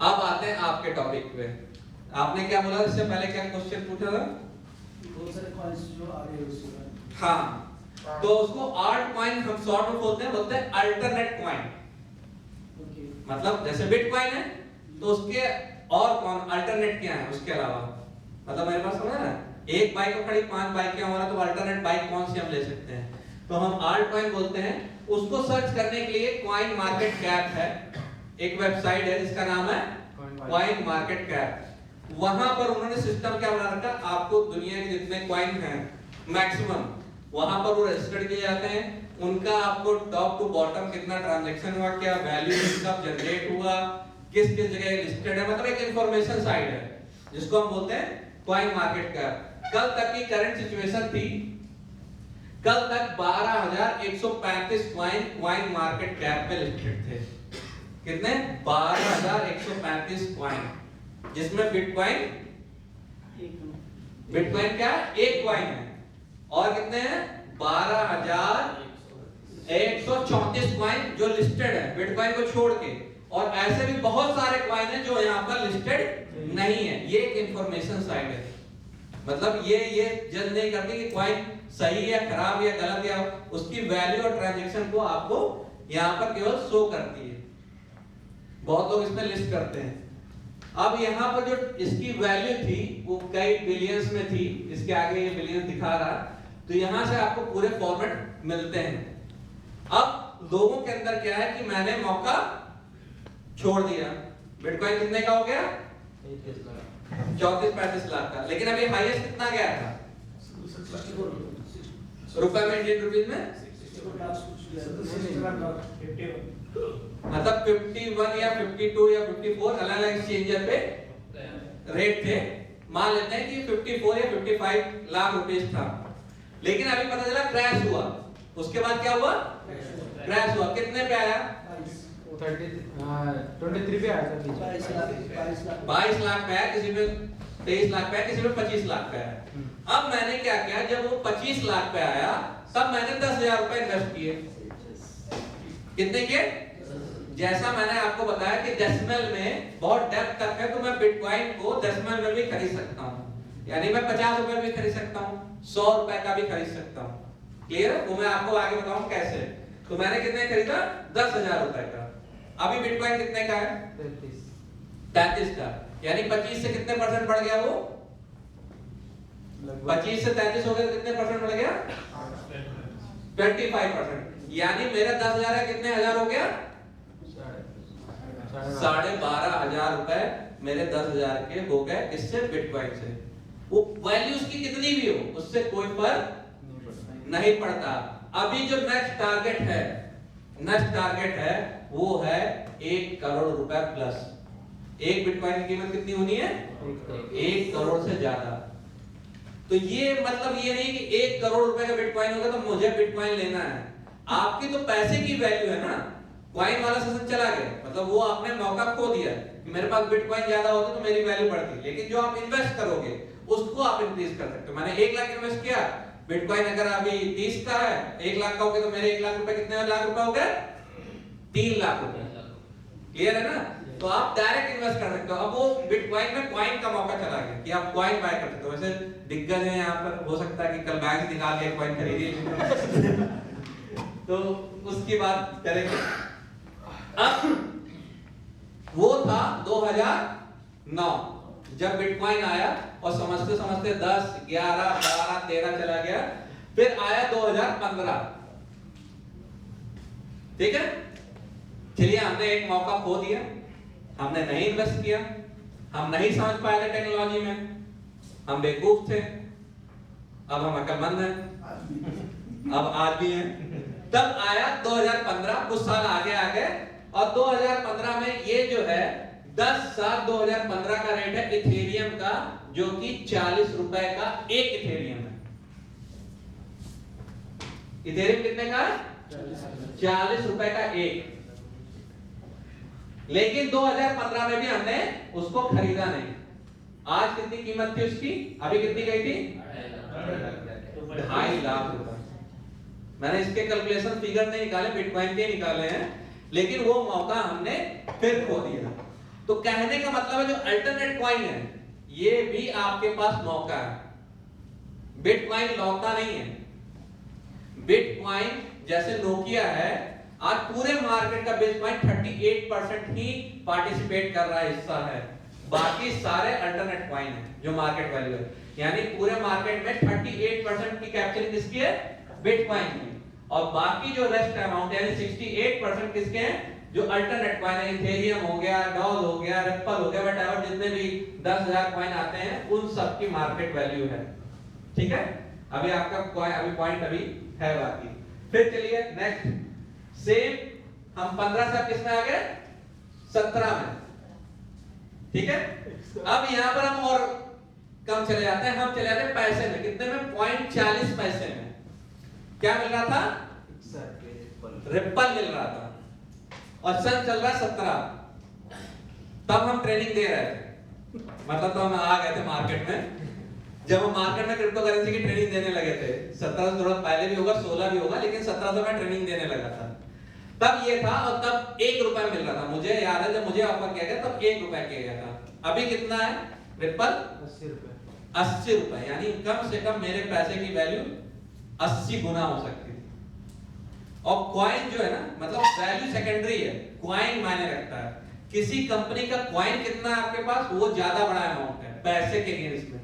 अब आते हैं आपके टॉपिक पे। आपने क्या बोला इससे पहले, क्या क्वेश्चन पूछा था? बहुत सारे कॉइन्स जो आ रहे हैं उसके। हाँ, तो उसको आल्ट कॉइन हम शॉर्ट में बोलते हैं अल्टरनेट कॉइन। मतलब जैसे बिटकॉइन है तो उसके और कौन अल्टरनेट क्या है उसके अलावा, मतलब मेरे पास समझ ना, एक बाइक को खड़ी 5 बाइकें हो रहा तो अल्टरनेट बाइक कौन सी हम ले सकते हैं, तो हम आल्ट कॉइन बोलते हैं। उसको सर्च करने के लिए कॉइन मार्केट कैप है, एक वेबसाइट है जिसका नाम है कॉइन मार्केट कैप। वहां पर उन्होंने सिस्टम क्या बना रखा, आपको दुनिया के जितने कॉइन हैं मैक्सिमम वहां पर वो रजिस्टर्ड किए जाते हैं। उनका आपको टॉप टू बॉटम कितना ट्रांजैक्शन हुआ, क्या वैल्यू कब जनरेट हुआ, किस किस जगह लिस्टेड है, मतलब एक इंफॉर्मेशन साइट है जिसको हम बोलते हैं कॉइन मार्केट कैप। कल तक की करंट सिचुएशन थी, कल तक 12,135 कॉइन मार्केट कैप पे लिस्टेड थे। कितने? 12,135 कॉइन, जिसमें बिटकॉइन क्या है? एक कॉइन है। और कितने हैं? 12,134 कॉइन जो लिस्टेड है बिटकॉइन को छोड़ के, और ऐसे भी बहुत सारे कॉइन हैं जो यहाँ पर लिस्टेड नहीं है। ये एक इंफॉर्मेशन साइट है, मतलब ये जज नहीं करती कि कॉइन सही है, खराब या गलत, या उसकी वैल्यू और ट्रांजैक्शन को आपको यहाँ पर केवल शो करती है। बहुत लोग इसमें लिस्ट करते हैं। अब यहाँ पर जो इसकी वैल्यू थी वो कई बिलियंस में थी, इसके आगे ये बिलियन दिखा रहा, तो यहाँ से आपको पूरे फॉर्मेट मिलते हैं। अब लोगों के अंदर क्या है कि मैंने मौका छोड़ दिया, बिटकॉइन कितने का हो गया? 34-35 लाख का, लेकिन अभी हाईएस्ट कितना गया था रुपए में, इंडियन रुपीज में? मतलब 51 या 52 या 54 अलग अलग एक्सचेंजर पे रेट थे। मान लेते हैं कि 54 या 55 लाख रुपीस था, लेकिन अभी पता चला क्रैश हुआ। उसके बाद क्या हुआ? क्रैश हुआ। कितने पे आया? 23 पे आया था, 22 लाख पे आया, किसी में 23 लाख पे आया, किसी में 25 लाख पे आया। अब मैंने क्या किया, जब वो 25 लाख पे आया तब मैंने 10,000 रुपए इन्वेस्ट किए। कितने के? जैसा मैंने आपको बताया कि डेसिमल में बहुत डेप्थ तक है, तो मैं बिटकॉइन को डेसिमल में भी खरीद सकता हूँ, यानी मैं 50 रुपए भी खरीद सकता हूँ, 100 रुपए का भी खरीद सकता हूँ। क्लियर है? वो मैं आपको आगे बताऊँ कैसे। तो मैंने कितने खरीदा? 10,000 रुपए का। अभी बिटकॉइन कितने का है? 33 का, यानी 25 से कितने परसेंट बढ़ गया वो? 25 से 33 हो गया तो कितने परसेंट बढ़ गया? 25%। यानी मेरा 10,000 है, कितने हजार हो गया? 12,500 रुपए मेरे 10,000 के हो गए। किससे? बिटकॉइन से। वो वैल्यू उसकी कितनी भी हो उससे कोई फर्क नहीं पड़ता। अभी जो नेक्स्ट टारगेट है वो है 1 करोड़ रुपए प्लस। एक बिटकॉइन की कीमत कितनी होनी है? 1 करोड़ से ज्यादा। तो ये मतलब ये नहीं कि 1 करोड़ रुपए का बिटकॉइन होगा तो मुझे बिटकॉइन लेना है। आपकी तो पैसे की वैल्यू है ना। कॉइन वाला सेशन चला गया, मतलब वो आपने मौका खो दिया कि मेरे पास बिटकॉइन ज्यादा होता तो मेरी वैल्यू बढ़ती। लेकिन जो आप इन्वेस्ट करोगे उसको आप इंक्रीज कर सकते हो। मैंने 1 लाख इन्वेस्ट किया, बिटकॉइन अगर अभी 30 का है, 1 लाख का हो गया तो मेरे 1 लाख रुपए कितने लाख रुपए हो गए? 3 लाख रुपए। क्लियर है ना? तो आप डायरेक्ट इन्वेस्ट कर सकते हो। अब वो बिटकॉइन में कॉइन का मौका चला गया कि आप कॉइन बाय कर सकते हो। वैसे दिग्गज है यहाँ पर, हो सकता है कि कल बैंक से निकाल के कॉइन खरीदिए तो उसकी बात करेंगे। अब वो था 2009 जब बिटकॉइन आया, और समझते समझते 10, 11, 12, 13 चला गया। फिर आया 2015। ठीक है, चलिए हमने एक मौका खो दिया, हमने नहीं इन्वेस्ट किया, हम नहीं समझ पाए थे टेक्नोलॉजी में, हम बेवकूफ थे। अब हम अक्लमंद हैं, अब आज भी हैं। तब आया 2015, कुछ साल आगे आ गए, और 2015 में ये जो है 10/7/2015 का रेट है इथेरियम का, जो कि 40 रुपए का एक इथेरियम है। इथेरियम कितने का? 40 रुपए का एक। लेकिन 2015 में भी हमने उसको खरीदा नहीं। आज कितनी कीमत थी उसकी? अभी कितनी गई थी? 2.5 लाख रुपए। मैंने इसके कैलकुलेशन फिगर नहीं निकाले, बिटकॉइन के निकाले हैं, लेकिन वो मौका हमने फिर खो दिया। तो कहने का मतलब है जो अल्टरनेट कॉइन है ये भी आपके पास मौका है। बिटकॉइन लौटा नहीं है। बिटकॉइन जैसे नोकिया है, आज पूरे मार्केट का बिटकॉइन 38% ही पार्टिसिपेट कर रहा है, हिस्सा है। बाकी सारे अल्टरनेट कॉइन है जो मार्केट वैल्यू है, यानी पूरे मार्केट में 38% की कैप्चरिंग किसकी है? बिटकॉइन की। और बाकी जो रेस्ट अमाउंट यानी 68% किसके हैं? जो अल्टरनेट कॉइन है, इथेरियम हो गया, डॉज हो गया, रिप्पल हो गया, व्हाटएवर जितने भी 10,000 कॉइन आते हैं उन सब की मार्केट वैल्यू है। ठीक है, अभी आपका पॉइंट अभी है बाकी। फिर चलिए नेक्स्ट, सेम हम 15 से किस में आ गए? 17 में। ठीक है, अब यहां पर हम और कम चले जाते हैं, हम चले जाते हैं पैसे में। कितने में? 0.40 पैसे में। क्या मिल रहा था? रिप्पल मिल रहा था। और सन चल रहा 17। तब हम ट्रेनिंग दे रहे थे, मतलब तो हम आ गए थे मार्केट में। जब हम मार्केट में क्रिप्टो करेंसी की ट्रेनिंग देने लगे थे, 17 से थोड़ा पहले भी होगा, 16 भी होगा, लेकिन 17 से मैं ट्रेनिंग देने लगा था। तब ये था, और तब 1 रुपया मिल रहा था। मुझे याद है जब मुझे ऑफर किया गया तब 1 रुपया किया गया था। अभी कितना है रिप्पल? 80 रुपए। 80 रुपए, यानी कम से कम मेरे पैसे की वैल्यू 80 गुना हो सकती थी। और कॉइन जो है ना, मतलब वैल्यू सेकेंडरी है, कॉइन मायने रखता है। किसी कंपनी का कॉइन कितना है आपके पास, वो ज्यादा बड़ा अमाउंट है पैसे के अगेंस्ट में।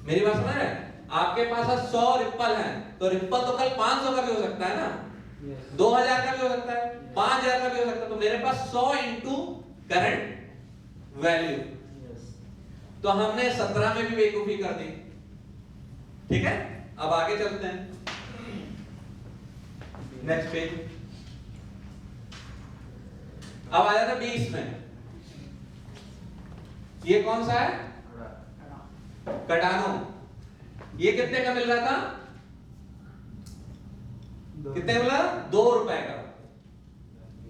मेरी बात समझ रहे हैं? आपके पास 100 रिप्पल है, तो रिप्पल तो कल 500 का भी हो सकता है ना, 2000 का भी हो सकता है, 5000 का भी हो सकता है। तो मेरे पास 100 इंटू करंट वैल्यू। तो हमने 17 में भी बेवकूफी कर दी। ठीक है, अब आगे चलते हैं नेक्स्ट पेज। अब आ जाता 20 में। ये कौन सा है? कटानो। ये कितने का मिल रहा था? कितने मिला? 2 रुपए का।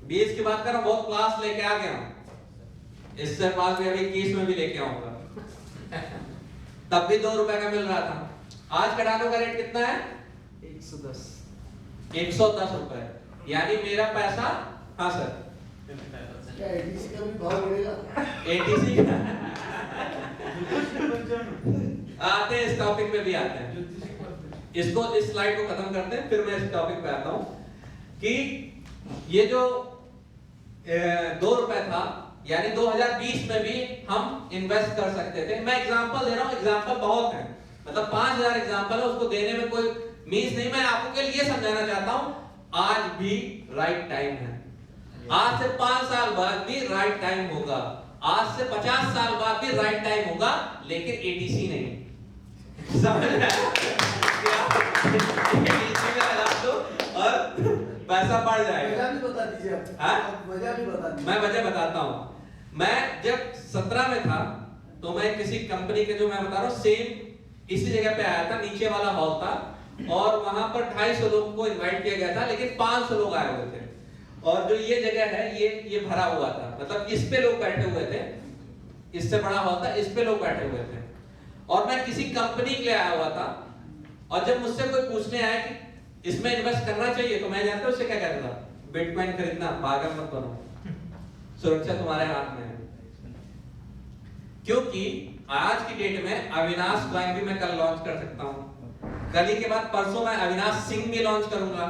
20 की बात कर रहा हूं, बहुत क्लास लेके आ गया हूं। इससे पास भी अभी 21 में भी लेके आऊंगा। तब भी 2 रुपए का मिल रहा था। आज कटानो का रेट कितना है? 110। 110 रुपए, यानी मेरा पैसा। हाँ सर, क्या एटीसी का भी भाव बढ़ेगा? एटीसी आते हैं, इस टॉपिक पे भी आते हैं। इसको, इस स्लाइड को खत्म करते हैं, फिर मैं इस टॉपिक पे आता हूं कि ये जो 2 रुपए था, यानी 2020 में भी हम इन्वेस्ट कर सकते थे। मैं एग्जांपल दे रहा हूं, एग्जांपल बहुत है, मतलब 5000 एग्जांपल है, उसको देने में कोई मीन्स नहीं। मैं आपको के लिए समझाना चाहता हूं, आज भी राइट टाइम है। आज से 5 साल बाद भी राइट टाइम होगा, आज से 50 साल बाद भी राइट टाइम होगा, लेकिन एटीसी नहीं। समझ रहे हैं? एटीसी में लगा दो और पैसा बढ़ जाएगा। वजह भी बता दीजिए आप। हाँ? वजह भी बता दीजिए। मैं वजह बताता हूं। मैं जब 17 में था तो मैं किसी कंपनी के, जो मैं बता रहा हूं, सेम इसी जगह पे आया था, नीचे वाला हॉल था, और वहां पर 250 लोगों को इनवाइट किया गया था, लेकिन 500 लोग आए हुए थे। और जो ये जगह है ये भरा हुआ था, मतलब इस पे लोग बैठे हुए थे, इससे बड़ा हॉल था, इस पे लोग बैठे हुए थे। और मैं किसी कंपनी के लिए आया हुआ था, और जब मुझसे कोई पूछने आया कि इसमें इन्वेस्ट करना चाहिए, तो मैं जानता हूं उससे क्या कहता था? बिटकॉइन खरीदना, पागल मत बनो, सुरक्षा तुम्हारे हाथ में है। क्योंकि आज की डेट में अविनाश कॉइन भी मैं कल लॉन्च कर सकता हूं, कल ही के बाद परसों मैं अविनाश सिंह भी लॉन्च करूंगा,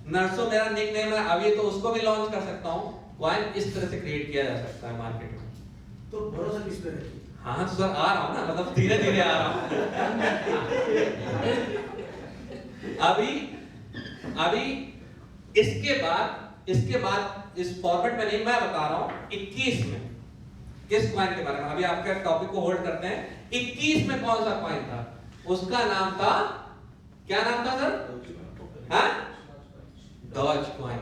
नरसों मेरा निक नेम है अभी, तो उसको भी लॉन्च कर सकता हूं। कॉइन इस तरह से क्रिएट किया जा सकता है मार्केट में। तो भरोसा किस पे रखिए? हाँ सर, आ रहा हूं ना, मतलब धीरे धीरे आ रहा हूं। अभी इसके बाद इस फॉर्मेट में नहीं, मैं बता रहा हूं 21 में किस कॉइन के बारे में। अभी आपके टॉपिक को होल्ड करते हैं। 21 में कौन सा कॉइन था? उसका नाम था, क्या नाम था सर? हाँ? Doge coin.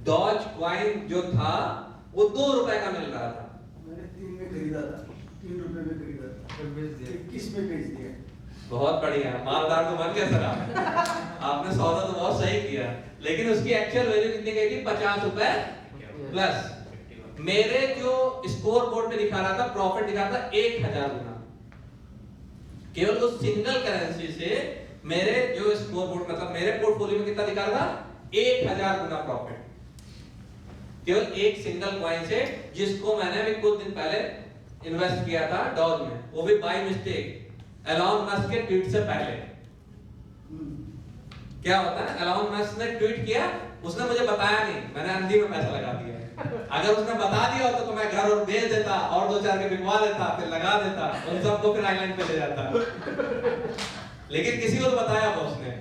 डॉज कॉइन जो था वो 2 रुपए का मिल रहा था। मैंने 3 में खरीदा था, 3 रुपए में खरीदा था, फिर बेच दिया, 21 में बेच दिया। बहुत बढ़िया, मालदार तो बन गया सर आप। आपने सौदा तो बहुत सही किया, लेकिन उसकी एक्चुअल वैल्यू कितनी गई थी? 50 रुपए प्लस। मेरे जो स्कोर बोर्ड पे दिखा रहा था, प्रॉफिट दिखा था 1000 गुना। केवल उस सिंगल करेंसी से मेरे जो स्कोर बोर्ड, मतलब मेरे पोर्टफोलियो में कितना दिखा रहा था? 1000 गुना प्रॉफिट। केवल एक सिंगल कॉइन से, जिसको मैंने अभी कुछ दिन पहले इन्वेस्ट किया था डॉज में, वो भी बाय मिस्टेक एलॉन मस्क के ट्वीट से पहले। क्या होता है, एलॉन मस्क ने ट्वीट किया, उसने मुझे बताया नहीं, मैंने अंधी में पैसा लगा दिया। अगर उसने बता दिया होता तो मैं घर और बेच देता और 2-4 के बिकवा देता, फिर लगा देता, उन सबको फिर आइलैंड पे ले जाता। लेकिन किसी को तो बताया बॉस ने।